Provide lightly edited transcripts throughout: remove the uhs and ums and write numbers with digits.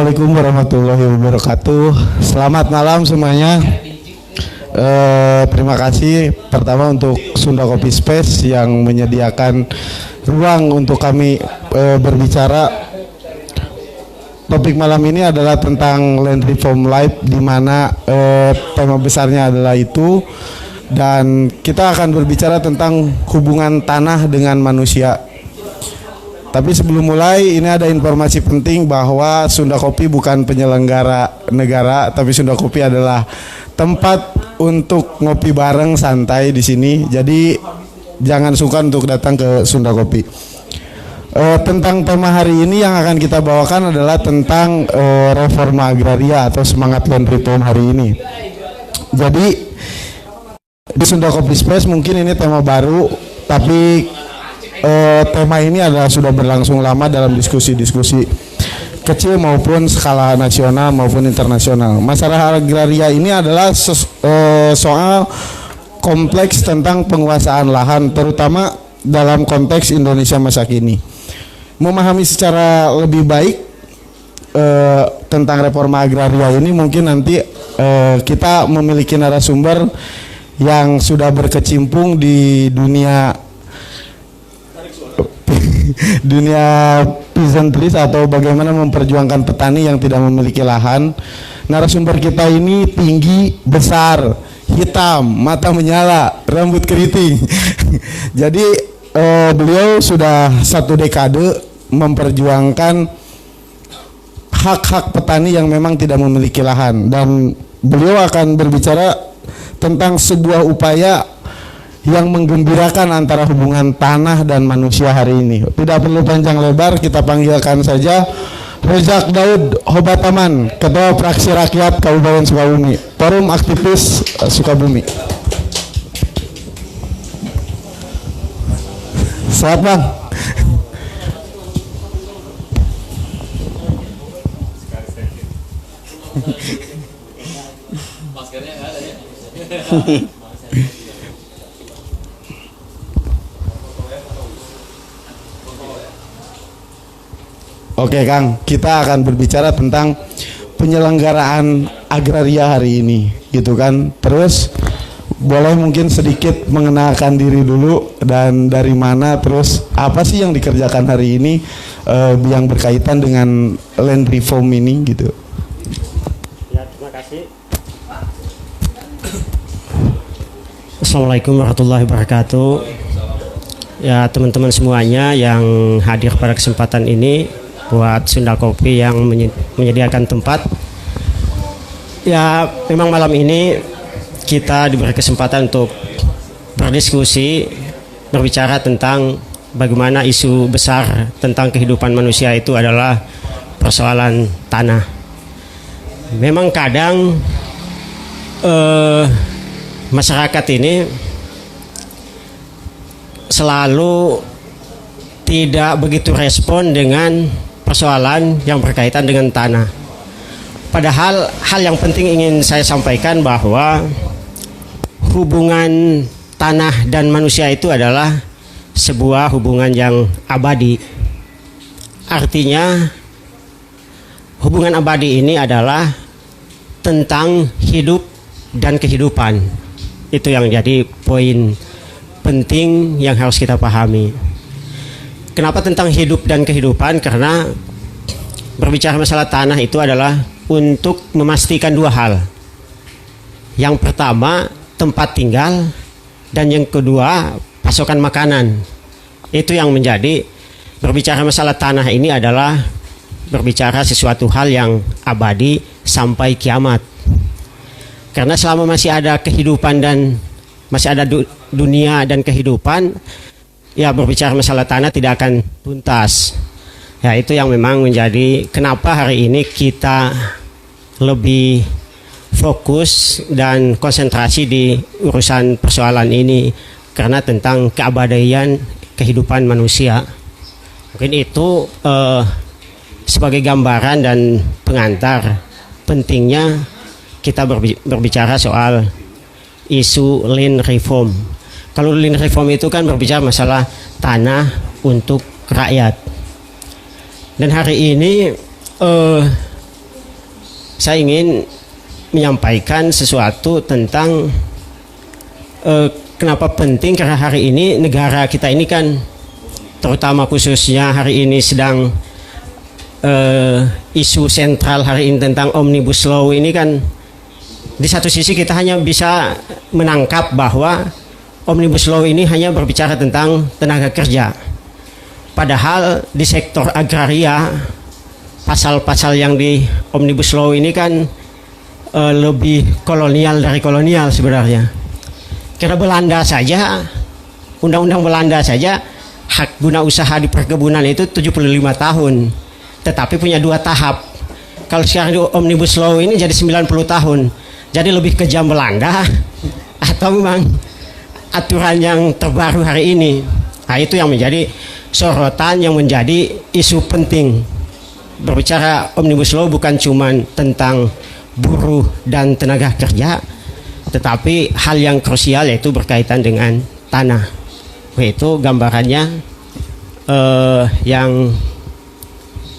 Assalamualaikum warahmatullahi wabarakatuh. Selamat malam semuanya. Terima kasih pertama untuk Sunda Kopi Space yang menyediakan ruang untuk kami berbicara. Topik malam ini adalah tentang Land Reform Live, di mana tema besarnya adalah itu, dan kita akan berbicara tentang hubungan tanah dengan manusia. Tapi sebelum mulai, ini ada informasi penting bahwa Sunda Kopi bukan penyelenggara negara, tapi Sunda Kopi adalah tempat untuk ngopi bareng santai di sini. Jadi jangan sungkan untuk datang ke Sunda Kopi. Tentang tema hari ini yang akan kita bawakan adalah tentang reforma agraria atau semangat land reform hari ini. Jadi di Sunda Kopi Space mungkin ini tema baru, tapi tema ini adalah sudah berlangsung lama dalam diskusi-diskusi kecil maupun skala nasional maupun internasional. Masalah agraria ini adalah soal kompleks tentang penguasaan lahan, terutama dalam konteks Indonesia masa kini. Memahami secara lebih baik tentang reforma agraria ini, mungkin nanti kita memiliki narasumber yang sudah berkecimpung di dunia peasantries atau bagaimana memperjuangkan petani yang tidak memiliki lahan. Narasumber kita ini tinggi, besar, hitam, mata menyala, rambut keriting. Jadi beliau sudah 1 dekade memperjuangkan hak-hak petani yang memang tidak memiliki lahan, dan beliau akan berbicara tentang sebuah upaya yang menggembirakan antara hubungan tanah dan manusia hari ini. Tidak perlu panjang lebar, kita panggilkan saja Rezak Daud Hobataman, Ketua Fraksi Rakyat Kabupaten Sukabumi, Forum Aktivis Sukabumi. Selamat Bang. Maskernya nggak ada ya? Oke Kang, kita akan berbicara tentang penyelenggaraan agraria hari ini, gitu kan. Terus boleh mungkin sedikit mengenalkan diri dulu, dan dari mana, terus apa sih yang dikerjakan hari ini yang berkaitan dengan land reform ini, gitu. Ya, terima kasih. Assalamualaikum warahmatullahi wabarakatuh. Ya, teman-teman semuanya yang hadir pada kesempatan ini, buat Sunda Kopi yang menyediakan tempat. Ya, memang malam ini kita diberi kesempatan untuk berdiskusi, berbicara tentang bagaimana isu besar tentang kehidupan manusia itu adalah persoalan tanah. Memang kadang masyarakat ini selalu tidak begitu respon dengan persoalan yang berkaitan dengan tanah. Padahal hal yang penting ingin saya sampaikan bahwa hubungan tanah dan manusia itu adalah sebuah hubungan yang abadi. Artinya hubungan abadi ini adalah tentang hidup dan kehidupan. Itu yang jadi poin penting yang harus kita pahami. Kenapa tentang hidup dan kehidupan? Karena berbicara masalah tanah itu adalah untuk memastikan 2 hal. Yang pertama, tempat tinggal, dan yang kedua, pasokan makanan. Itu yang menjadi berbicara masalah tanah ini adalah berbicara sesuatu hal yang abadi sampai kiamat. Karena selama masih ada kehidupan dan masih ada dunia dan kehidupan, ya berbicara masalah tanah tidak akan tuntas. Ya, itu yang memang menjadi kenapa hari ini kita lebih fokus dan konsentrasi di urusan persoalan ini, karena tentang keabadian kehidupan manusia. Mungkin itu sebagai gambaran dan pengantar pentingnya kita berbicara soal isu land reform. Kalau land reform itu kan berbicara masalah tanah untuk rakyat. Dan hari ini saya ingin menyampaikan sesuatu tentang kenapa penting, karena hari ini negara kita ini kan, terutama khususnya hari ini sedang isu sentral hari ini tentang Omnibus Law ini kan, di satu sisi kita hanya bisa menangkap bahwa Omnibus Law ini hanya berbicara tentang tenaga kerja. Padahal di sektor agraria, pasal-pasal yang di Omnibus Law ini kan lebih kolonial dari kolonial sebenarnya. Karena Belanda saja, undang-undang Belanda saja, hak guna usaha di perkebunan itu 75 tahun. Tetapi punya 2 tahap. Kalau sekarang di Omnibus Law ini jadi 90 tahun. Jadi lebih kejam Belanda atau memang aturan yang terbaru hari ini. Nah, itu yang menjadi sorotan, yang menjadi isu penting. Berbicara Omnibus Law bukan cuma tentang buruh dan tenaga kerja, tetapi hal yang krusial yaitu berkaitan dengan tanah. Itu gambarannya yang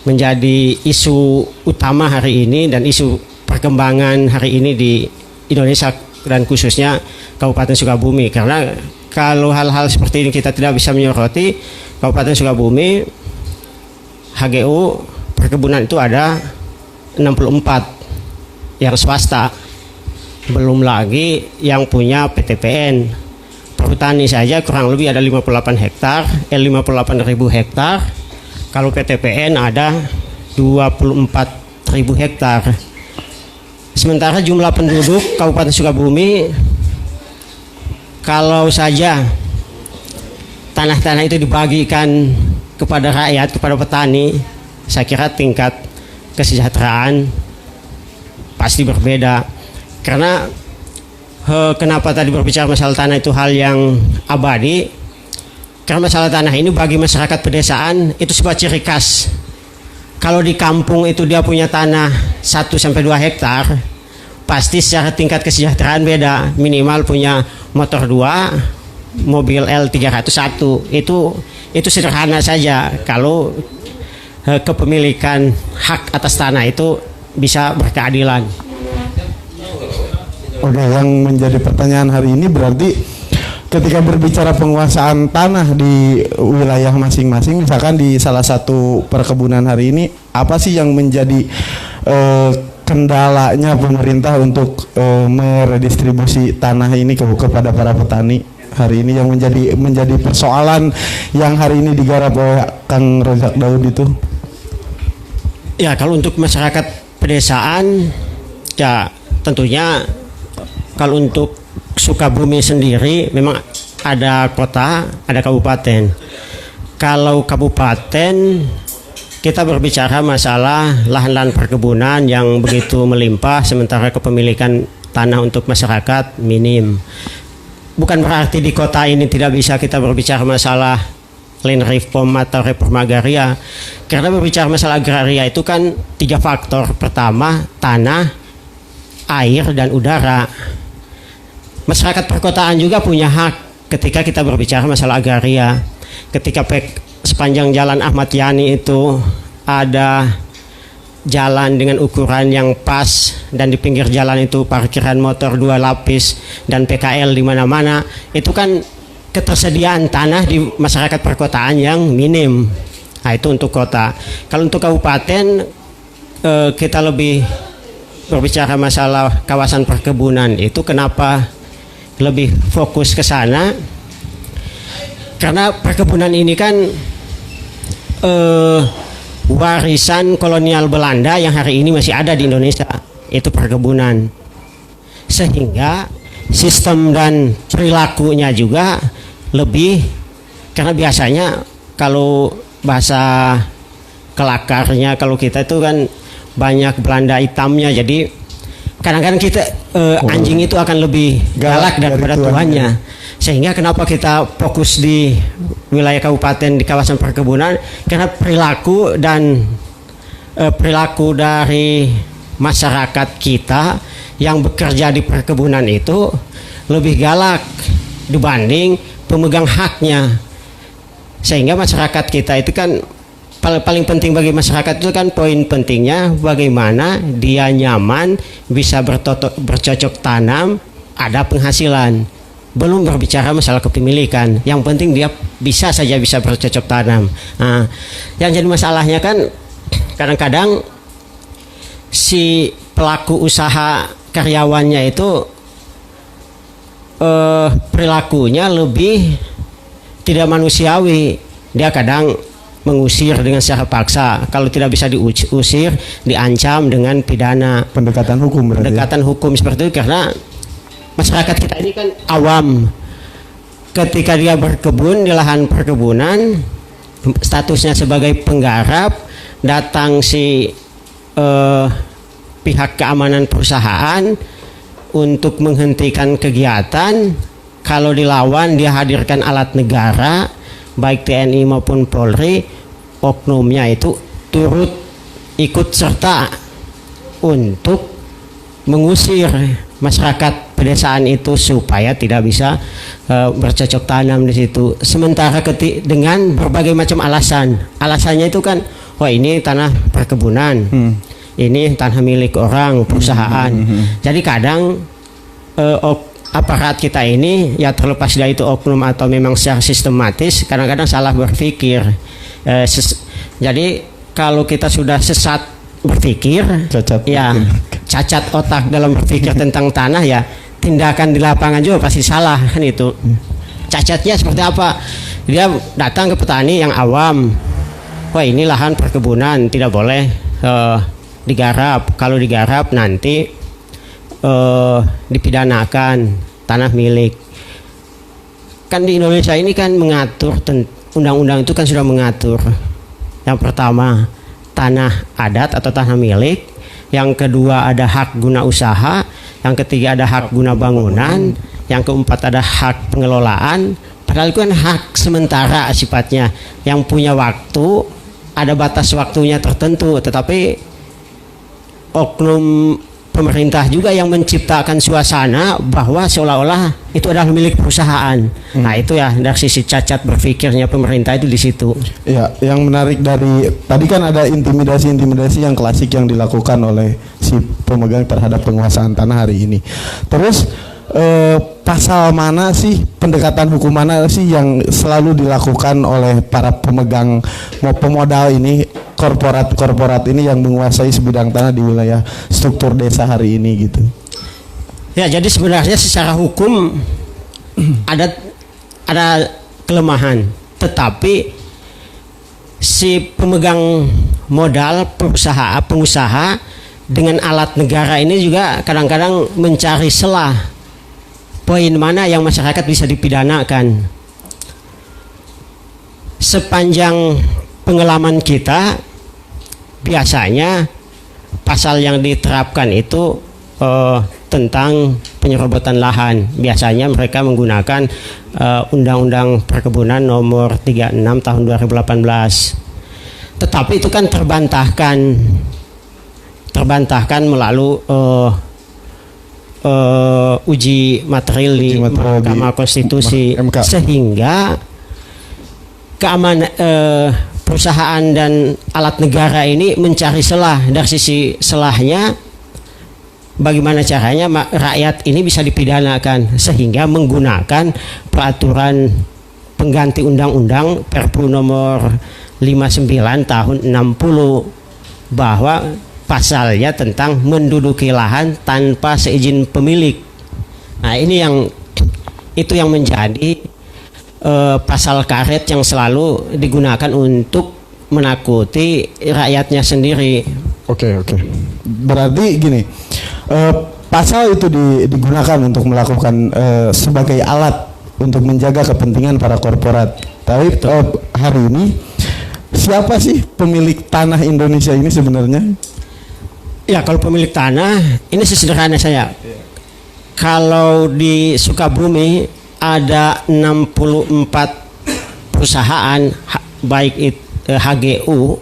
menjadi isu utama hari ini dan isu perkembangan hari ini di Indonesia dan khususnya Kabupaten Sukabumi. Karena kalau hal-hal seperti ini kita tidak bisa menyoroti, Kabupaten Sukabumi HGU perkebunan itu ada 64 yang swasta, belum lagi yang punya PTPN. Perhutani saja kurang lebih ada 58 hektar, 58.000 hektar. Kalau PTPN ada 24.000 hektar. Sementara jumlah penduduk Kabupaten Sukabumi, kalau saja tanah-tanah itu dibagikan kepada rakyat, kepada petani, saya kira tingkat kesejahteraan pasti berbeda. Karena kenapa tadi berbicara masalah tanah itu hal yang abadi? Karena masalah tanah ini bagi masyarakat pedesaan itu sebuah ciri khas. Kalau di kampung itu dia punya tanah 1-2 hektar, pasti secara tingkat kesejahteraan beda. Minimal punya motor 2, mobil L301. Itu sederhana saja. Kalau kepemilikan hak atas tanah itu bisa berkeadilan. Oke, yang menjadi pertanyaan hari ini berarti ketika berbicara penguasaan tanah di wilayah masing-masing, misalkan di salah satu perkebunan hari ini, apa sih yang menjadi kendalanya pemerintah untuk meredistribusi tanah ini kepada para petani hari ini, yang menjadi persoalan yang hari ini digarap oleh Kang Rojak Daud itu? Ya, kalau untuk masyarakat pedesaan, ya tentunya kalau untuk Sukabumi sendiri memang ada kota, ada kabupaten. Kalau kabupaten kita berbicara masalah lahan-lahan perkebunan yang begitu melimpah, sementara kepemilikan tanah untuk masyarakat minim. Bukan berarti di kota ini tidak bisa kita berbicara masalah land reform atau reform agraria. Karena berbicara masalah agraria itu kan 3 faktor. Pertama, tanah, air, dan udara. Masyarakat perkotaan juga punya hak ketika kita berbicara masalah agraria. Ketika sepanjang jalan Ahmad Yani itu ada jalan dengan ukuran yang pas, dan di pinggir jalan itu parkiran motor 2 lapis dan PKL di mana-mana, itu kan ketersediaan tanah di masyarakat perkotaan yang minim. Nah, itu untuk kota. Kalau untuk kabupaten, kita lebih berbicara masalah kawasan perkebunan. Itu kenapa lebih fokus ke sana? Karena perkebunan ini kan warisan kolonial Belanda yang hari ini masih ada di Indonesia. Itu perkebunan. Sehingga sistem dan perilakunya juga lebih, karena biasanya kalau bahasa kelakarnya, kalau kita itu kan banyak Belanda hitamnya, jadi kadang-kadang kita anjing itu akan lebih galak daripada tuannya. Sehingga kenapa kita fokus di wilayah kabupaten di kawasan perkebunan, karena perilaku dan perilaku dari masyarakat kita yang bekerja di perkebunan itu lebih galak dibanding pemegang haknya. Sehingga masyarakat kita itu kan paling penting bagi masyarakat itu kan poin pentingnya bagaimana dia nyaman, bisa bercocok tanam, ada penghasilan. Belum berbicara masalah kepemilikan. Yang penting dia bisa bercocok tanam. Nah, yang jadi masalahnya kan kadang-kadang si pelaku usaha karyawannya itu perilakunya lebih tidak manusiawi. Dia kadang mengusir dengan secara paksa. Kalau tidak bisa diusir, diancam dengan pidana. Pendekatan hukum berarti. Pendekatan hukum seperti itu karena masyarakat kita ini kan awam. Ketika dia berkebun di lahan perkebunan, statusnya sebagai penggarap, datang si pihak keamanan perusahaan untuk menghentikan kegiatan. Kalau dilawan, dia hadirkan alat negara, baik TNI maupun Polri, oknumnya itu turut ikut serta untuk mengusir masyarakat pedesaan itu supaya tidak bisa bercocok tanam di situ. Sementara dengan berbagai macam alasan. Alasannya itu kan, wah ini tanah perkebunan, ini tanah milik orang, perusahaan. Jadi kadang aparat kita ini ya terlepas dari itu oknum atau memang secara sistematis kadang-kadang salah berpikir. Jadi kalau kita sudah sesat berpikir, cacat otak dalam berpikir tentang tanah, ya tindakan di lapangan juga pasti salah kan itu. Cacatnya seperti apa? Dia datang ke petani yang awam, wah ini lahan perkebunan tidak boleh digarap. Kalau digarap nanti dipidanakan, tanah milik. Kan di Indonesia ini kan mengatur, undang-undang itu kan sudah mengatur. Yang pertama tanah adat atau tanah milik, yang kedua ada hak guna usaha, yang ketiga ada hak guna bangunan, yang keempat ada hak pengelolaan. Padahal itu kan hak sementara sifatnya, yang punya waktu, ada batas waktunya tertentu, tetapi oknum pemerintah juga yang menciptakan suasana bahwa seolah-olah itu adalah milik perusahaan. Nah itu ya dari sisi cacat berpikirnya pemerintah itu di situ. Ya, yang menarik dari tadi kan ada intimidasi yang klasik yang dilakukan oleh si pemegang terhadap penguasaan tanah hari ini. Terus pasal mana sih, pendekatan hukum mana sih yang selalu dilakukan oleh para pemegang pemodal ini, korporat ini yang menguasai sebidang tanah di wilayah struktur desa hari ini gitu? Ya, jadi sebenarnya secara hukum ada kelemahan, tetapi si pemegang modal, pengusaha dengan alat negara ini juga kadang-kadang mencari celah. Poin mana yang masyarakat bisa dipidanakan. Sepanjang pengalaman kita, biasanya pasal yang diterapkan itu tentang penyerobotan lahan. Biasanya mereka menggunakan Undang-Undang Perkebunan nomor 36 tahun 2018. Tetapi itu kan terbantahkan melalui uji material di Mahkamah Konstitusi, sehingga keamanan perusahaan dan alat negara ini mencari celah. Dari sisi celahnya, bagaimana caranya rakyat ini bisa dipidanakan, sehingga menggunakan peraturan pengganti undang-undang Perpu nomor 59 tahun 60 bahwa pasalnya tentang menduduki lahan tanpa seizin pemilik. Nah ini yang menjadi pasal karet yang selalu digunakan untuk menakuti rakyatnya sendiri. Oke. Berarti gini, pasal itu digunakan untuk melakukan sebagai alat untuk menjaga kepentingan para korporat. Tapi hari ini siapa sih pemilik tanah Indonesia ini sebenarnya? Ya, kalau pemilik tanah ini sesederhana saya. Kalau di Sukabumi ada 64 perusahaan baik itu HGU.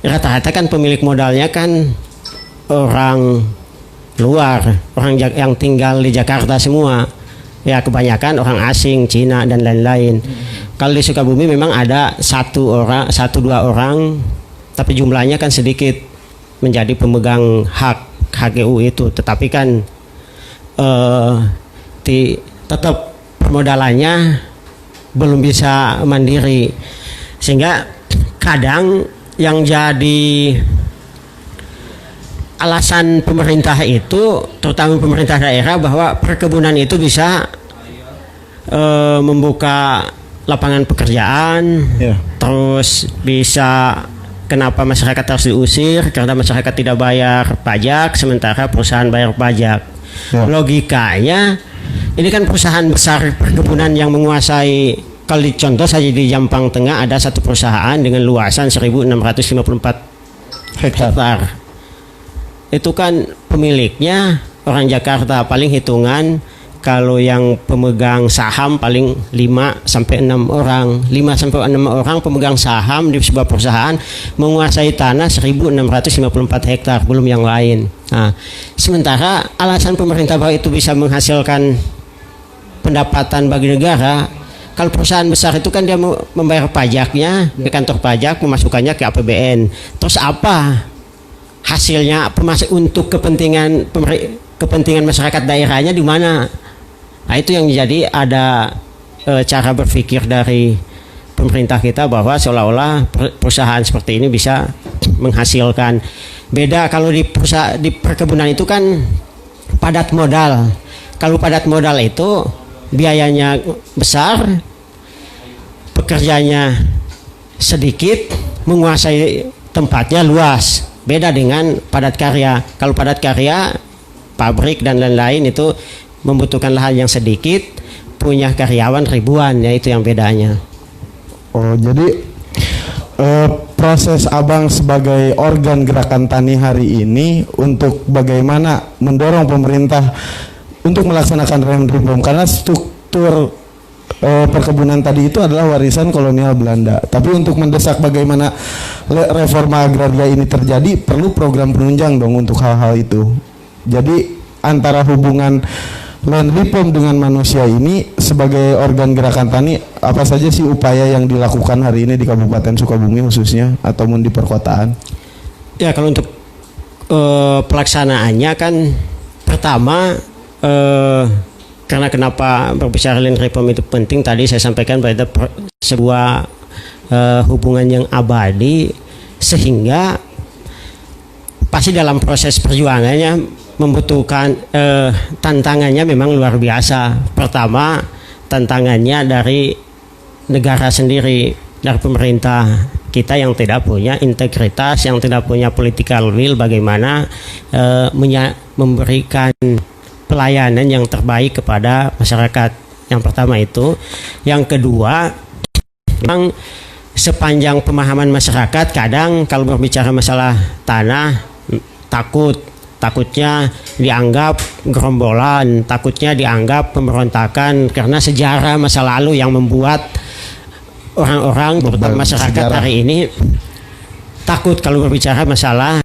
Rata-rata kan pemilik modalnya kan orang luar, orang yang tinggal di Jakarta semua. Ya, kebanyakan orang asing, Cina dan lain-lain. Kalau di Sukabumi memang ada satu dua orang, tapi jumlahnya kan sedikit menjadi pemegang hak HGU itu. Tetapi kan tetap permodalannya belum bisa mandiri, sehingga kadang yang jadi alasan pemerintah itu, terutama pemerintah daerah, bahwa perkebunan itu bisa membuka lapangan pekerjaan, terus bisa, kenapa masyarakat harus diusir karena masyarakat tidak bayar pajak sementara perusahaan bayar pajak. Logikanya ini kan perusahaan besar perkebunan yang menguasai. Kalau contoh saja di Jampang Tengah ada satu perusahaan dengan luasan 1.654 hektar. Itu kan pemiliknya orang Jakarta, paling hitungan kalau yang pemegang saham paling 5 sampai 6 orang. 5 sampai 6 orang pemegang saham di sebuah perusahaan menguasai tanah 1.654 hektar, belum yang lain. Nah, sementara alasan pemerintah bahwa itu bisa menghasilkan pendapatan bagi negara, kalau perusahaan besar itu kan dia membayar pajaknya ke kantor pajak, memasukkannya ke APBN. Terus apa hasilnya untuk kepentingan masyarakat daerahnya di mana? Nah, itu yang jadi ada cara berpikir dari pemerintah kita bahwa seolah-olah perusahaan seperti ini bisa menghasilkan. Beda kalau di perkebunan itu kan padat modal. Kalau padat modal itu biayanya besar, pekerjanya sedikit, menguasai tempatnya luas. Beda dengan padat karya. Kalau padat karya, pabrik dan lain-lain itu membutuhkan lahan yang sedikit, punya karyawan ribuan, ya itu yang bedanya. Oh, jadi proses Abang sebagai organ gerakan tani hari ini untuk bagaimana mendorong pemerintah untuk melaksanakan land reform, karena struktur perkebunan tadi itu adalah warisan kolonial Belanda. Tapi untuk mendesak bagaimana reforma agraria ini terjadi, perlu program penunjang dong untuk hal-hal itu. Jadi antara hubungan land reform dengan manusia ini sebagai organ gerakan tani, apa saja sih upaya yang dilakukan hari ini di Kabupaten Sukabumi khususnya ataupun di perkotaan? Ya, kalau untuk pelaksanaannya kan pertama, karena kenapa berbicara land reform itu penting, tadi saya sampaikan pada sebuah hubungan yang abadi, sehingga pasti dalam proses perjuangannya membutuhkan tantangannya memang luar biasa. Pertama, tantangannya dari negara sendiri, dari pemerintah kita yang tidak punya integritas, yang tidak punya political will bagaimana memberikan pelayanan yang terbaik kepada masyarakat. Yang pertama itu. Yang kedua, memang sepanjang pemahaman masyarakat, kadang kalau berbicara masalah tanah takutnya dianggap gerombolan, takutnya dianggap pemberontakan karena sejarah masa lalu yang membuat orang-orang terutama masyarakat hari ini takut kalau berbicara masalah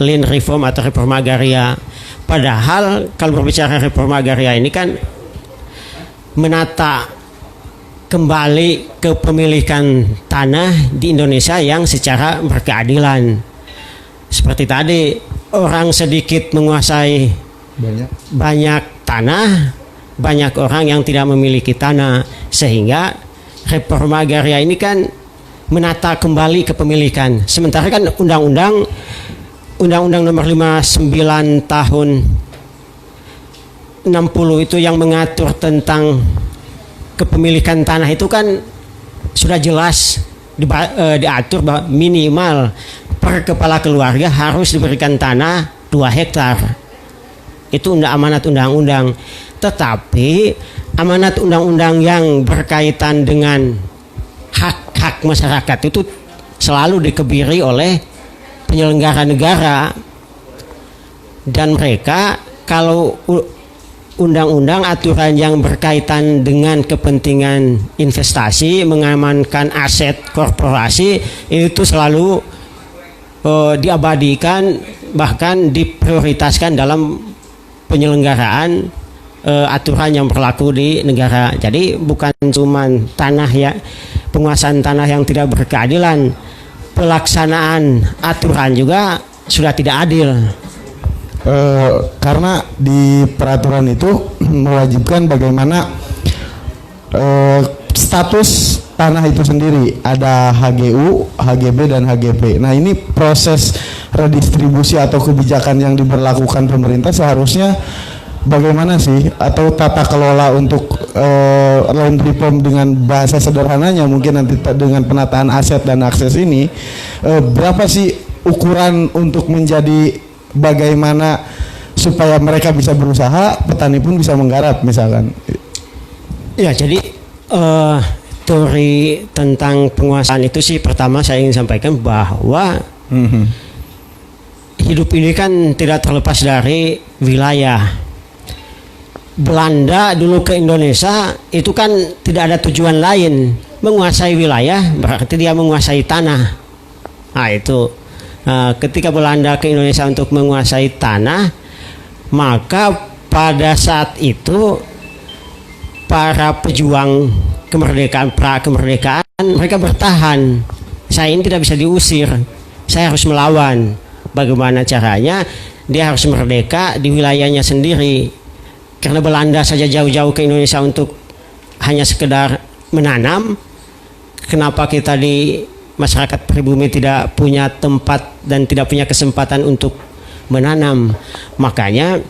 land reform atau reforma agraria. Padahal kalau berbicara reforma agraria ini kan menata kembali kepemilikan tanah di Indonesia yang secara berkeadilan. Seperti tadi, orang sedikit menguasai banyak tanah, banyak orang yang tidak memiliki tanah, sehingga reforma agraria ini kan menata kembali kepemilikan. Sementara kan Undang-Undang nomor 59 tahun 60 itu yang mengatur tentang kepemilikan tanah itu kan sudah jelas diatur bahwa minimal per kepala keluarga harus diberikan tanah 2 hektar. Itu amanat undang-undang. Tetapi amanat undang-undang yang berkaitan dengan hak-hak masyarakat itu selalu dikebiri oleh penyelenggara negara. Dan mereka kalau undang-undang aturan yang berkaitan dengan kepentingan investasi, mengamankan aset korporasi, itu selalu diabadikan, bahkan diprioritaskan dalam penyelenggaraan aturan yang berlaku di negara. Jadi bukan cuma tanah ya, penguasaan tanah yang tidak berkeadilan, pelaksanaan aturan juga sudah tidak adil. Karena di peraturan itu mewajibkan bagaimana status tanah itu sendiri, ada HGU, HGB dan HGP. Nah, ini proses redistribusi atau kebijakan yang diberlakukan pemerintah seharusnya bagaimana sih, atau tata kelola untuk land reform dengan bahasa sederhananya mungkin nanti dengan penataan aset dan akses ini, berapa sih ukuran untuk menjadi bagaimana supaya mereka bisa berusaha, petani pun bisa menggarap misalkan. Ya, jadi teori tentang penguasaan itu sih, pertama saya ingin sampaikan bahwa hidup ini kan tidak terlepas dari wilayah. Belanda dulu ke Indonesia itu kan tidak ada tujuan lain, menguasai wilayah berarti dia menguasai tanah. Nah itu ketika Belanda ke Indonesia untuk menguasai tanah, maka pada saat itu para pejuang kemerdekaan, pra kemerdekaan, mereka bertahan. Saya ini tidak bisa diusir, saya harus melawan. Bagaimana caranya? Dia harus merdeka di wilayahnya sendiri. Karena Belanda saja jauh-jauh ke Indonesia untuk hanya sekedar menanam, kenapa kita di masyarakat pribumi tidak punya tempat dan tidak punya kesempatan untuk menanam? Makanya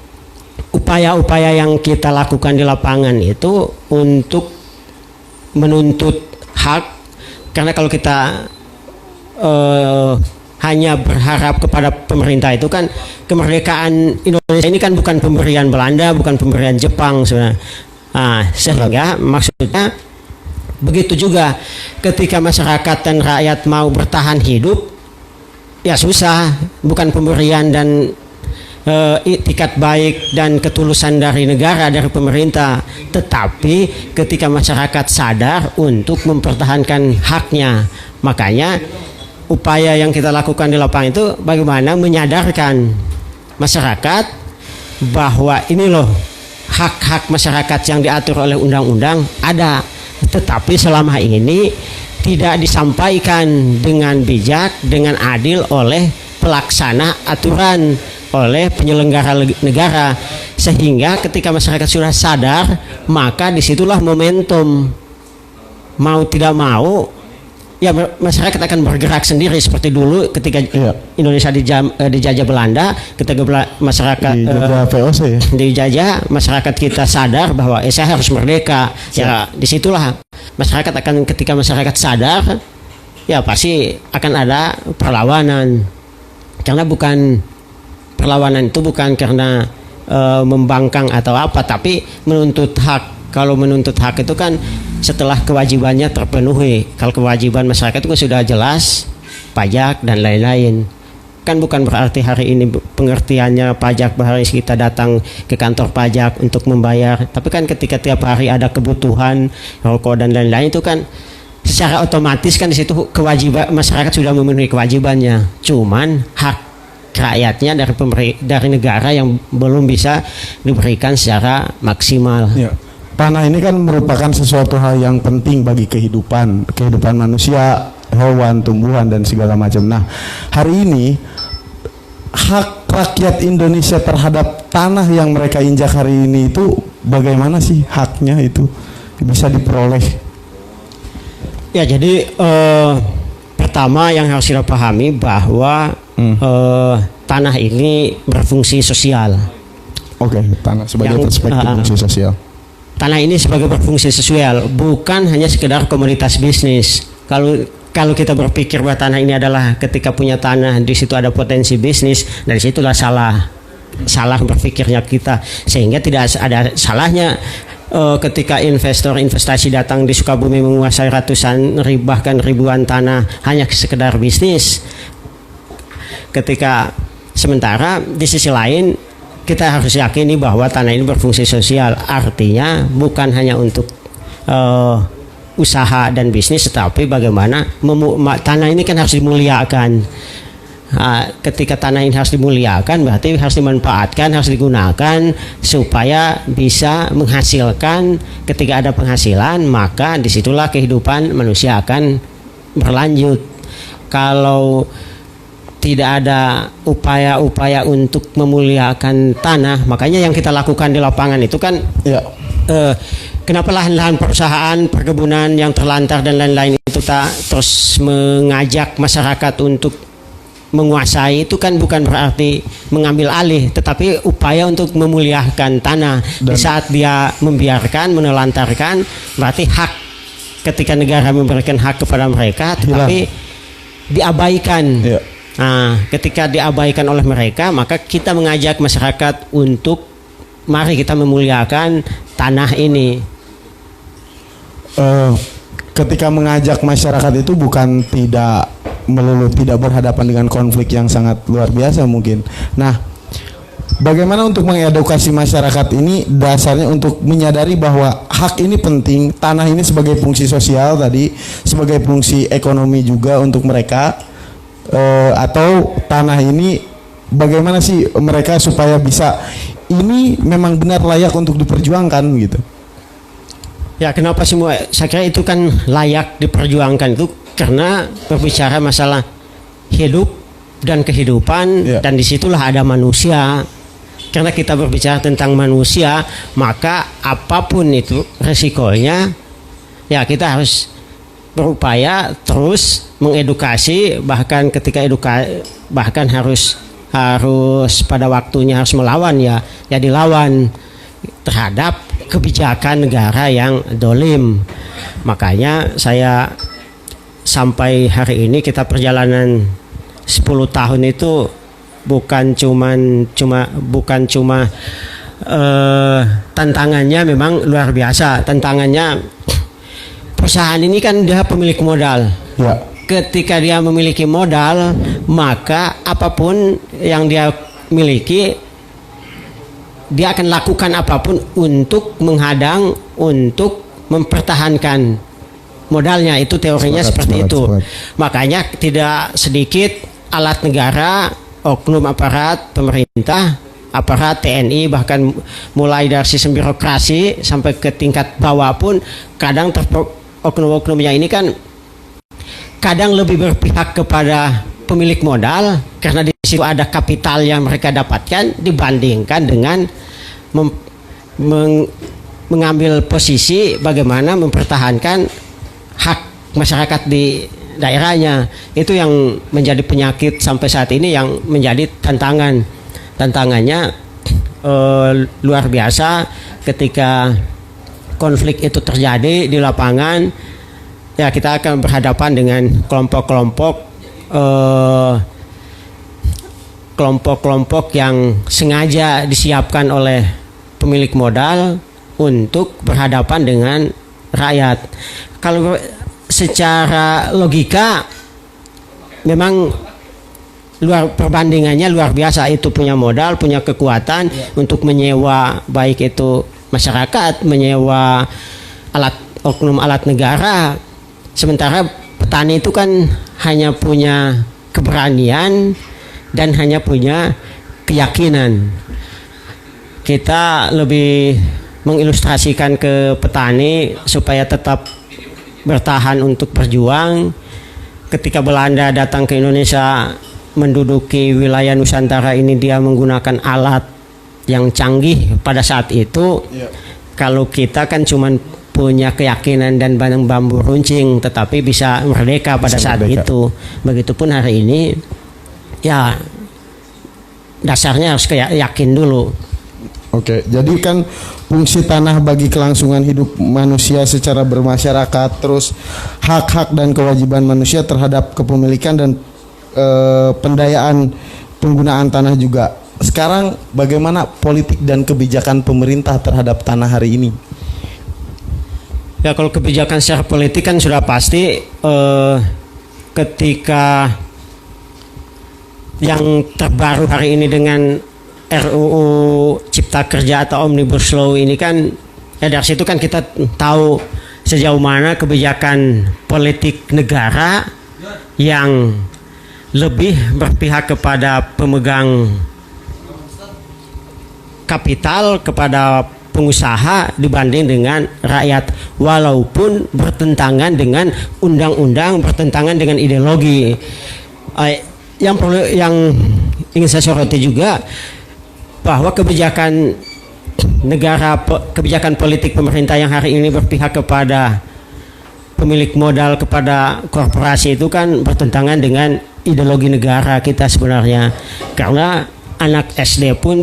upaya-upaya yang kita lakukan di lapangan itu untuk menuntut hak, karena kalau kita hanya berharap kepada pemerintah, itu kan kemerdekaan Indonesia ini kan bukan pemberian Belanda, bukan pemberian Jepang sebenarnya. Sehingga maksudnya begitu juga ketika masyarakat dan rakyat mau bertahan hidup, ya susah, bukan pemberian dan itikat baik dan ketulusan dari negara, dari pemerintah, tetapi ketika masyarakat sadar untuk mempertahankan haknya. Makanya upaya yang kita lakukan di lapangan itu bagaimana menyadarkan masyarakat bahwa ini loh hak-hak masyarakat yang diatur oleh undang-undang ada, tetapi selama ini tidak disampaikan dengan bijak, dengan adil oleh pelaksana aturan, oleh penyelenggara negara. Sehingga ketika masyarakat sudah sadar, maka disitulah momentum, mau tidak mau ya masyarakat akan bergerak sendiri seperti dulu ketika Indonesia dijajah Belanda, ketika masyarakat VOC dijajah, masyarakat kita sadar bahwa saya harus merdeka. Ya disitulah masyarakat akan, ketika masyarakat sadar, ya pasti akan ada perlawanan. Karena bukan perlawanan itu bukan karena membangkang atau apa, tapi menuntut hak. Kalau menuntut hak itu kan setelah kewajibannya terpenuhi. Kalau kewajiban masyarakat itu sudah jelas, pajak dan lain-lain. Kan bukan berarti hari ini pengertiannya pajak berarti kita datang ke kantor pajak untuk membayar. Tapi kan ketika tiap hari ada kebutuhan, rokok dan lain-lain, itu kan secara otomatis kan di situ kewajiban masyarakat sudah memenuhi kewajibannya. Cuman hak rakyatnya dari negara yang belum bisa diberikan secara maksimal. Ya. Tanah ini kan merupakan sesuatu hal yang penting bagi kehidupan manusia, hewan, tumbuhan dan segala macam. Nah, hari ini hak rakyat Indonesia terhadap tanah yang mereka injak hari ini itu bagaimana sih haknya itu bisa diperoleh? Ya, jadi pertama yang harus kita pahami bahwa tanah ini berfungsi sosial. Oke, tanah sebagai perspektif fungsi sosial. Tanah ini sebagai berfungsi sosial, bukan hanya sekedar komoditas bisnis. Kalau kita berpikir bahwa tanah ini adalah ketika punya tanah di situ ada potensi bisnis, dari situlah salah berpikirnya kita. Sehingga tidak ada salahnya ketika investor investasi datang di Sukabumi menguasai ratusan bahkan ribuan tanah hanya sekedar bisnis. Ketika sementara di sisi lain kita harus yakini bahwa tanah ini berfungsi sosial, artinya bukan hanya untuk usaha dan bisnis, tetapi bagaimana tanah ini kan harus dimuliakan. ketika tanah ini harus dimuliakan, berarti harus dimanfaatkan, harus digunakan supaya bisa menghasilkan. Ketika ada penghasilan, maka disitulah kehidupan manusia akan berlanjut. Kalau tidak ada upaya-upaya untuk memuliakan tanah, makanya yang kita lakukan di lapangan itu kan Ya. kenapa lahan-lahan perusahaan, perkebunan yang terlantar dan lain-lain itu tak terus mengajak masyarakat untuk menguasai, itu kan bukan berarti mengambil alih, tetapi upaya untuk memuliakan tanah. Di saat dia membiarkan, menelantarkan, berarti hak, ketika negara memberikan hak kepada mereka, tetapi diabaikan. Ya. Nah, ketika diabaikan oleh mereka, maka kita mengajak masyarakat untuk mari kita memuliakan tanah ini. Ketika mengajak masyarakat itu bukan tidak melulu tidak berhadapan dengan konflik yang sangat luar biasa mungkin. Nah, bagaimana untuk mengedukasi masyarakat ini dasarnya untuk menyadari bahwa hak ini penting, tanah ini sebagai fungsi sosial tadi, sebagai fungsi ekonomi juga untuk mereka, atau tanah ini bagaimana sih mereka supaya bisa ini memang benar layak untuk diperjuangkan gitu. Ya, kenapa semua? Saya kira itu kan layak diperjuangkan itu karena berbicara masalah hidup dan kehidupan, dan disitulah ada manusia. Karena kita berbicara tentang manusia, maka apapun itu resikonya, ya kita harus berupaya terus mengedukasi, bahkan ketika bahkan harus pada waktunya harus melawan, ya dilawan terhadap kebijakan negara yang dolim. Makanya saya sampai hari ini kita perjalanan 10 tahun itu bukan cuma tantangannya memang luar biasa. Tantangannya, perusahaan ini kan dia pemilik modal. Ya. Ketika dia memiliki modal, maka apapun yang dia miliki, dia akan lakukan apapun untuk menghadang, untuk mempertahankan modalnya. Itu teorinya seperti itu. Makanya tidak sedikit alat negara, oknum aparat pemerintah, aparat TNI, bahkan mulai dari sistem birokrasi sampai ke tingkat bawah pun kadang oknum-oknumnya ini kan kadang lebih berpihak kepada pemilik modal karena di situ ada kapital yang mereka dapatkan dibandingkan dengan mengambil posisi bagaimana mempertahankan hak masyarakat di daerahnya. Itu yang menjadi penyakit sampai saat ini, yang menjadi tantangannya luar biasa ketika konflik itu terjadi di lapangan. Ya, kita akan berhadapan dengan kelompok-kelompok yang sengaja disiapkan oleh pemilik modal untuk berhadapan dengan rakyat. Kalau secara logika memang perbandingannya luar biasa. Itu punya modal, punya kekuatan untuk menyewa, baik itu masyarakat, menyewa oknum alat negara. Sementara petani itu kan hanya punya keberanian dan hanya punya keyakinan. Kita lebih mengilustrasikan ke petani supaya tetap bertahan untuk berjuang. Ketika Belanda datang ke Indonesia menduduki wilayah Nusantara ini, dia menggunakan alat yang canggih pada saat itu. Kalau kita kan cuman punya keyakinan dan bambu runcing, tetapi bisa merdeka pada saat itu. Begitupun hari ini, ya dasarnya harus yakin dulu. Oke, jadi kan fungsi tanah bagi kelangsungan hidup manusia secara bermasyarakat, terus hak-hak dan kewajiban manusia terhadap kepemilikan dan pendayaan penggunaan tanah juga. Sekarang bagaimana politik dan kebijakan pemerintah terhadap tanah hari ini? Ya, kalau kebijakan secara politik kan sudah pasti ketika yang terbaru hari ini dengan RUU Cipta Kerja atau Omnibus Law ini kan, ya dari situ kan kita tahu sejauh mana kebijakan politik negara yang lebih berpihak kepada pemegang kapital, kepada pengusaha dibanding dengan rakyat, walaupun bertentangan dengan undang-undang, bertentangan dengan ideologi. Yang ingin saya soroti juga bahwa kebijakan negara, kebijakan politik pemerintah yang hari ini berpihak kepada pemilik modal, kepada korporasi, itu kan bertentangan dengan ideologi negara kita sebenarnya. Karena anak SD pun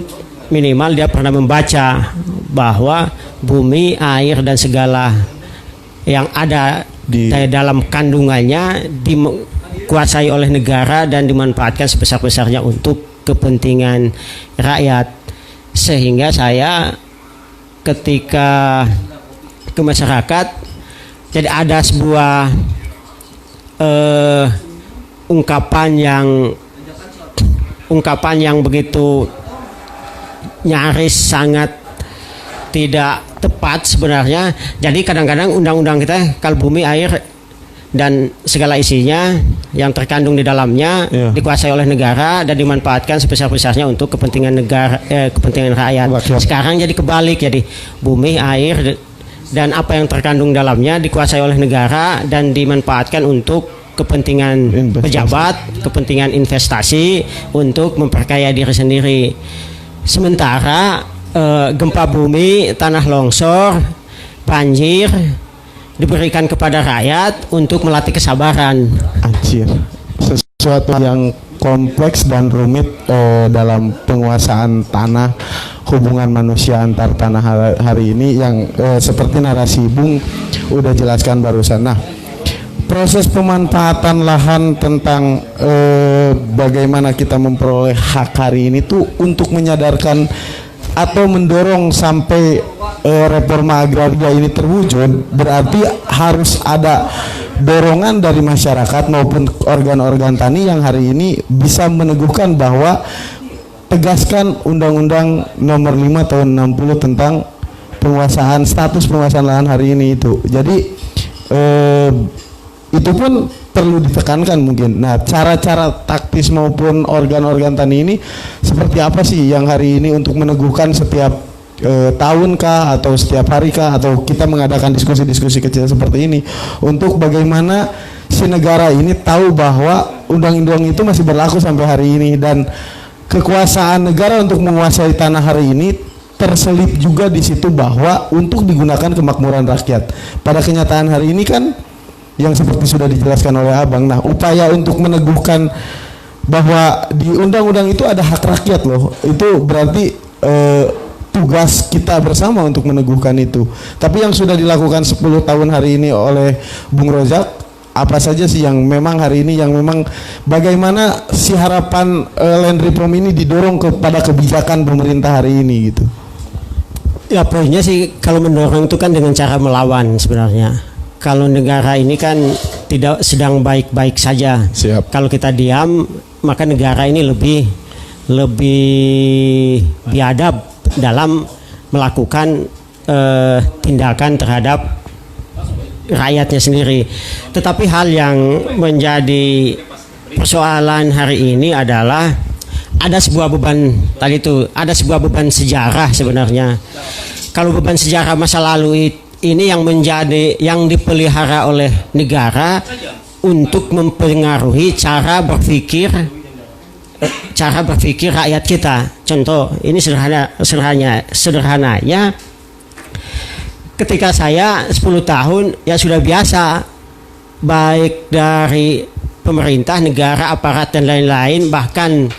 minimal dia pernah membaca bahwa bumi, air dan segala yang ada di dalam kandungannya dikuasai oleh negara dan dimanfaatkan sebesar-besarnya untuk kepentingan rakyat. Sehingga saya ketika ke masyarakat, jadi ada sebuah ungkapan yang begitu nyaris sangat tidak tepat sebenarnya. Jadi kadang-kadang undang-undang kita, kalau bumi, air dan segala isinya yang terkandung di dalamnya dikuasai oleh negara dan dimanfaatkan sebesar-besarnya untuk kepentingan negara, kepentingan rakyat. Sekarang jadi kebalik, jadi bumi, air dan apa yang terkandung dalamnya dikuasai oleh negara dan dimanfaatkan untuk kepentingan pejabat, kepentingan investasi untuk memperkaya diri sendiri. Sementara gempa bumi, tanah longsor, banjir diberikan kepada rakyat untuk melatih kesabaran. Anjir, sesuatu yang kompleks dan rumit dalam penguasaan tanah, hubungan manusia antar tanah hari ini yang seperti narasi Bung udah jelaskan barusan. Nah, proses pemanfaatan lahan tentang bagaimana kita memperoleh hak hari ini tuh untuk menyadarkan atau mendorong sampai reforma agraria ini terwujud, berarti harus ada dorongan dari masyarakat maupun organ-organ tani yang hari ini bisa meneguhkan bahwa tegaskan Undang-Undang Nomor 5 Tahun 60 tentang penguasaan, status penguasaan lahan hari ini itu. Jadi itu pun perlu ditekankan mungkin. Nah, cara-cara taktis maupun organ-organ tani ini seperti apa sih yang hari ini untuk meneguhkan setiap tahunkah atau setiap harikah atau kita mengadakan diskusi-diskusi kecil seperti ini untuk bagaimana si negara ini tahu bahwa undang-undang itu masih berlaku sampai hari ini dan kekuasaan negara untuk menguasai tanah hari ini terselip juga di situ bahwa untuk digunakan kemakmuran rakyat. Pada kenyataan hari ini kan yang seperti sudah dijelaskan oleh Abang, nah upaya untuk meneguhkan bahwa di undang-undang itu ada hak rakyat loh, itu berarti tugas kita bersama untuk meneguhkan itu. Tapi yang sudah dilakukan 10 tahun hari ini oleh Bung Rozak, apa saja sih yang memang hari ini yang memang bagaimana si harapan land reform ini didorong kepada kebijakan pemerintah hari ini gitu? Ya poinnya sih kalau mendorong itu kan dengan cara melawan sebenarnya. Kalau negara ini kan tidak sedang baik-baik saja. Siap. Kalau kita diam, maka negara ini lebih biadab dalam melakukan tindakan terhadap rakyatnya sendiri. Tetapi hal yang menjadi persoalan hari ini adalah ada sebuah beban tadi itu, ada sebuah beban sejarah sebenarnya. Kalau beban sejarah masa lalu ini yang dipelihara oleh negara untuk mempengaruhi cara berpikir rakyat kita. Contoh, ini sederhananya ketika saya 10 tahun ya sudah biasa, baik dari pemerintah, negara, aparat dan lain-lain, bahkan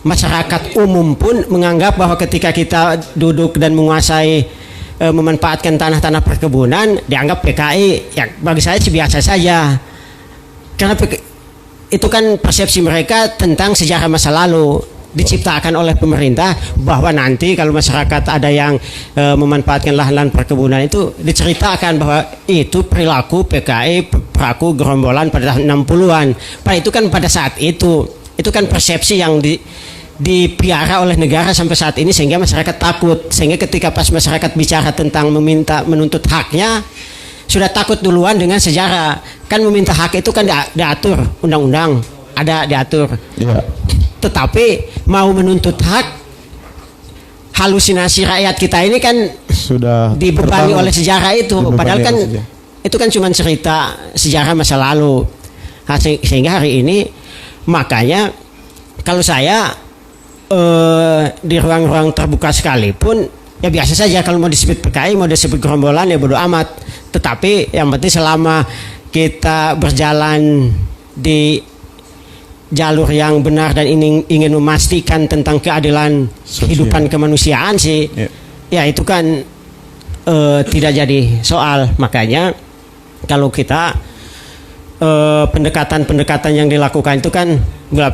masyarakat umum pun menganggap bahwa ketika kita duduk dan menguasai memanfaatkan tanah-tanah perkebunan dianggap PKI. Ya bagi saya sih biasa saja, karena itu kan persepsi mereka tentang sejarah masa lalu diciptakan oleh pemerintah, bahwa nanti kalau masyarakat ada yang memanfaatkan lahan-lahan perkebunan itu diceritakan bahwa itu perilaku PKI, perilaku gerombolan pada tahun 60-an. Padahal itu kan pada saat itu kan persepsi yang dipiara oleh negara sampai saat ini, sehingga masyarakat takut. Sehingga ketika pas masyarakat bicara tentang menuntut haknya, sudah takut duluan dengan sejarah. Kan meminta hak itu kan diatur undang-undang, ada diatur. Ya. Tetapi mau menuntut hak, halusinasi rakyat kita ini kan Sudah dibebani terbangun. oleh sejarah itu. Dibebani Padahal kan oleh sejarah. itu kan cuma cerita sejarah masa lalu. Nah, sehingga hari ini makanya kalau saya di ruang-ruang terbuka sekalipun ya biasa saja, kalau mau disebut PKI, mau disebut gerombolan ya bodo amat. Tetapi yang penting selama kita berjalan di jalur yang benar dan ingin memastikan tentang keadilan kehidupan kemanusiaan sih, ya itu kan tidak jadi soal. Makanya kalau kita pendekatan-pendekatan yang dilakukan itu kan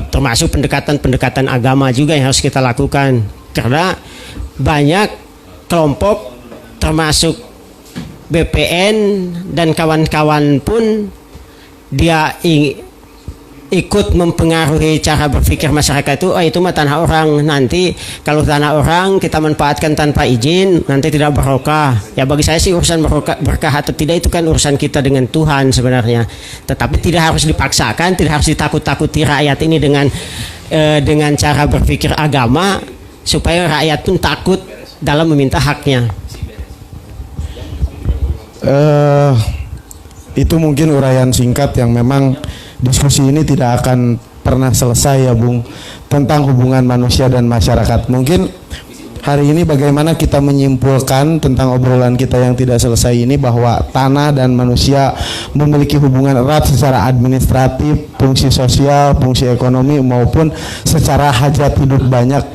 termasuk pendekatan-pendekatan agama juga yang harus kita lakukan, karena banyak kelompok termasuk BPN dan kawan-kawan pun dia ikut mempengaruhi cara berpikir masyarakat itu. Oh, itu mah tanah orang, nanti kalau tanah orang kita manfaatkan tanpa izin nanti tidak berkah. Ya bagi saya sih urusan berkah atau tidak itu kan urusan kita dengan Tuhan sebenarnya. Tetapi tidak harus dipaksakan, tidak harus ditakut-takuti rakyat ini dengan cara berpikir agama supaya rakyat pun takut dalam meminta haknya. Itu mungkin uraian singkat yang memang diskusi ini tidak akan pernah selesai ya Bung, tentang hubungan manusia dan masyarakat. Mungkin hari ini bagaimana kita menyimpulkan tentang obrolan kita yang tidak selesai ini, bahwa tanah dan manusia memiliki hubungan erat secara administratif, fungsi sosial, fungsi ekonomi, maupun secara hajat hidup banyak,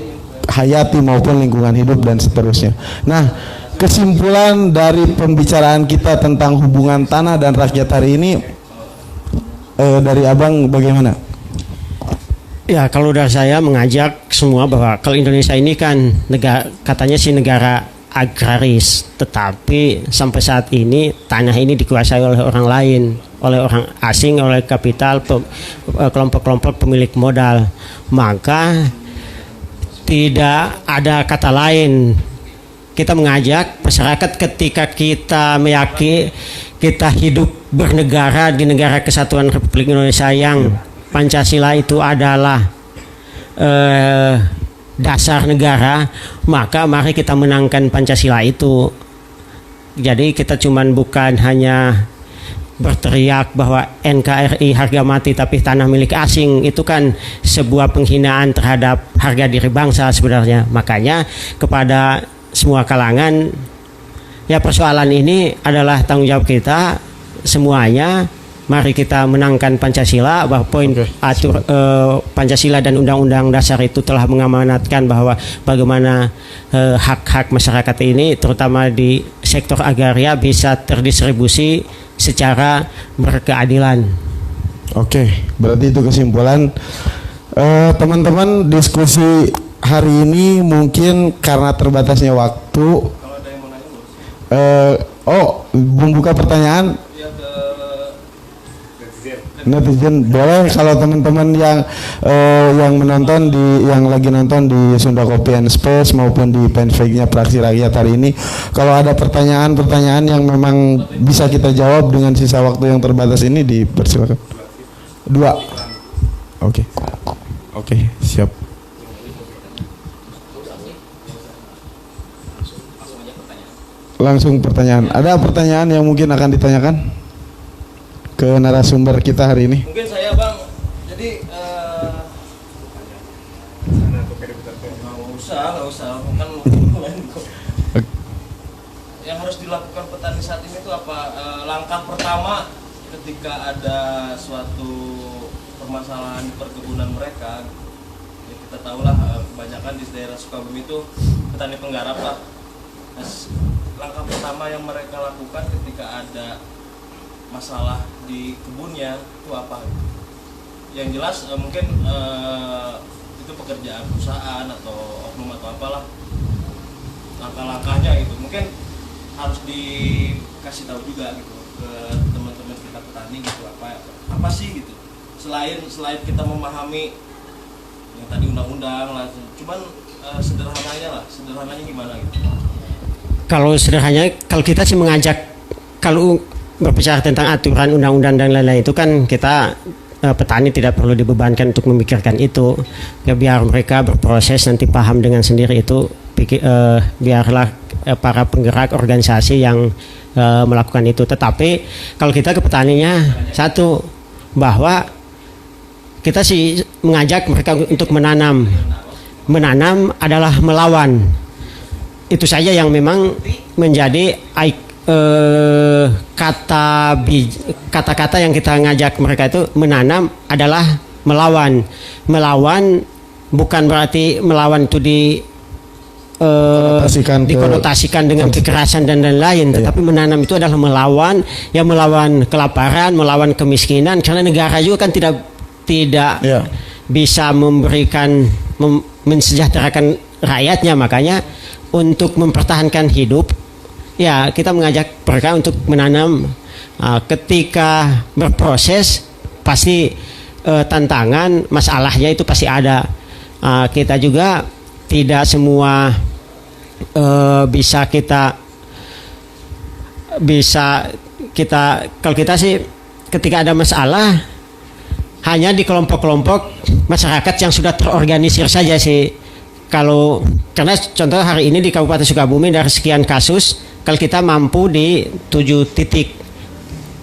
hayati maupun lingkungan hidup dan seterusnya. Nah, kesimpulan dari pembicaraan kita tentang hubungan tanah dan rakyat hari ini, dari Abang bagaimana? Ya, kalau dari saya mengajak semua bahwa kalau Indonesia ini kan katanya sih negara agraris, tetapi sampai saat ini tanah ini dikuasai oleh orang lain, oleh orang asing, oleh kapital, kelompok-kelompok pemilik modal. Maka tidak ada kata lain, kita mengajak masyarakat ketika kita meyakini kita hidup bernegara di negara kesatuan Republik Indonesia yang Pancasila itu adalah dasar negara, maka mari kita menangkan Pancasila itu. Jadi kita cuman bukan hanya berteriak bahwa NKRI harga mati tapi tanah milik asing, itu kan sebuah penghinaan terhadap harga diri bangsa sebenarnya. Makanya kepada semua kalangan, ya persoalan ini adalah tanggung jawab kita semuanya. Mari kita menangkan Pancasila, bahwa poin Pancasila dan Undang-Undang Dasar itu telah mengamanatkan bahwa bagaimana hak-hak masyarakat ini terutama di sektor agraria bisa terdistribusi secara berkeadilan. Oke, berarti itu kesimpulan. Teman-teman, diskusi hari ini mungkin karena terbatasnya waktu. Membuka pertanyaan. Netizen boleh, kalau teman-teman yang menonton yang lagi nonton di Sunda Kopi and Space maupun di fanpage-nya Praksi Rakyat hari ini, kalau ada pertanyaan-pertanyaan yang memang bisa kita jawab dengan sisa waktu yang terbatas ini, dipersilakan. 2. Oke, siap. Langsung pertanyaan. Ada pertanyaan yang mungkin akan ditanyakan ke narasumber kita hari ini? Mungkin saya Bang, jadi nggak usah, bukan yang harus dilakukan petani saat ini itu apa? Langkah pertama ketika ada suatu permasalahan di perkebunan mereka, ya kita tahulah kebanyakan di daerah Sukabumi itu petani penggarap lah. Nah, langkah pertama yang mereka lakukan ketika ada masalah di kebunnya itu apa? Yang jelas mungkin itu pekerjaan perusahaan atau oknum atau apalah, langkah-langkahnya gitu mungkin harus dikasih tahu juga gitu ke teman-teman kita petani gitu, apa sih gitu, selain kita memahami yang tadi undang-undang lah, cuman sederhananya gimana gitu. Kalau sederhananya, kalau kita sih mengajak, kalau berbicara tentang aturan undang-undang dan lain-lain itu kan kita petani tidak perlu dibebankan untuk memikirkan itu. Ya, biar mereka berproses nanti paham dengan sendiri itu. Biarlah para penggerak organisasi yang melakukan itu. Tetapi kalau kita ke petaninya, satu, bahwa kita sih mengajak mereka untuk menanam. Menanam adalah melawan. Itu saja yang memang menjadi kata-kata yang kita ngajak mereka itu. Menanam adalah melawan. Melawan bukan berarti melawan itu dikonotasikan dengan kekerasan dan lain-lain, tetapi menanam itu adalah melawan, ya melawan kelaparan, melawan kemiskinan, karena negara juga kan tidak bisa memberikan mensejahterakan rakyatnya. Makanya untuk mempertahankan hidup, ya kita mengajak mereka untuk menanam. Ketika berproses pasti tantangan, masalahnya itu pasti ada. Kita juga tidak semua kalau kita sih ketika ada masalah hanya di kelompok-kelompok masyarakat yang sudah terorganisir saja sih. Karena contoh hari ini di Kabupaten Sukabumi dari sekian kasus, kalau kita mampu di 7 titik,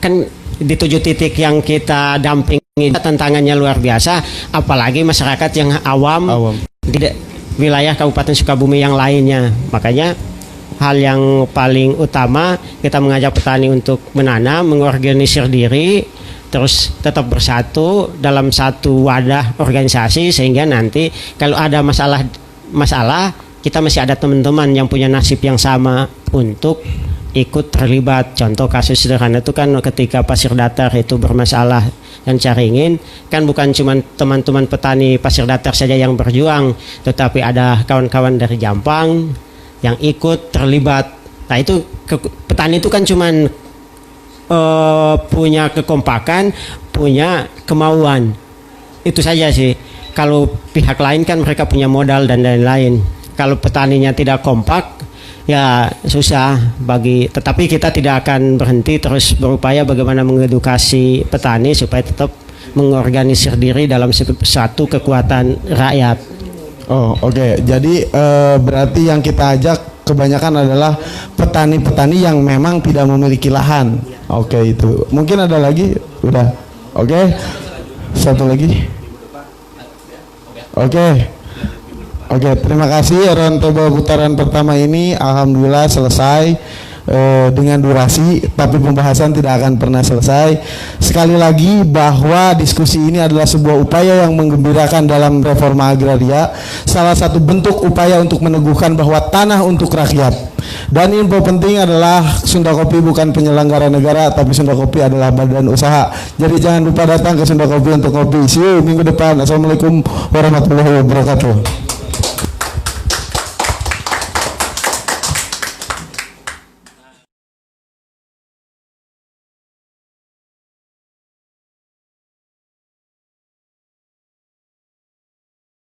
kan di 7 titik yang kita dampingi tantangannya luar biasa, apalagi masyarakat yang awam. Di wilayah Kabupaten Sukabumi yang lainnya. Makanya hal yang paling utama kita mengajak petani untuk menanam, mengorganisir diri, terus tetap bersatu dalam satu wadah organisasi, sehingga nanti kalau ada masalah kita masih ada teman-teman yang punya nasib yang sama untuk ikut terlibat. Contoh kasus sederhana itu kan ketika Pasir Datar itu bermasalah dan Caringin, kan bukan cuma teman-teman petani Pasir Datar saja yang berjuang, tetapi ada kawan-kawan dari Jampang yang ikut terlibat. Nah itu petani itu kan cuma punya kekompakan, punya kemauan, itu saja sih. Kalau pihak lain kan mereka punya modal dan lain-lain. Kalau petaninya tidak kompak, ya susah tetapi kita tidak akan berhenti, terus berupaya bagaimana mengedukasi petani supaya tetap mengorganisir diri dalam satu kekuatan rakyat. Oh, oke. Jadi berarti yang kita ajak kebanyakan adalah petani-petani yang memang tidak memiliki lahan. Oke, itu. Mungkin ada lagi? Udah. Oke. Satu lagi. Oke, terima kasih. Roundtable putaran pertama ini alhamdulillah selesai dengan durasi, tapi pembahasan tidak akan pernah selesai. Sekali lagi bahwa diskusi ini adalah sebuah upaya yang menggembirakan dalam reforma agraria, salah satu bentuk upaya untuk meneguhkan bahwa tanah untuk rakyat. Dan info penting adalah Sunda Kopi bukan penyelenggara negara, tapi Sunda Kopi adalah badan usaha. Jadi jangan lupa datang ke Sunda Kopi untuk kopi. See you minggu depan. Assalamualaikum warahmatullahi wabarakatuh.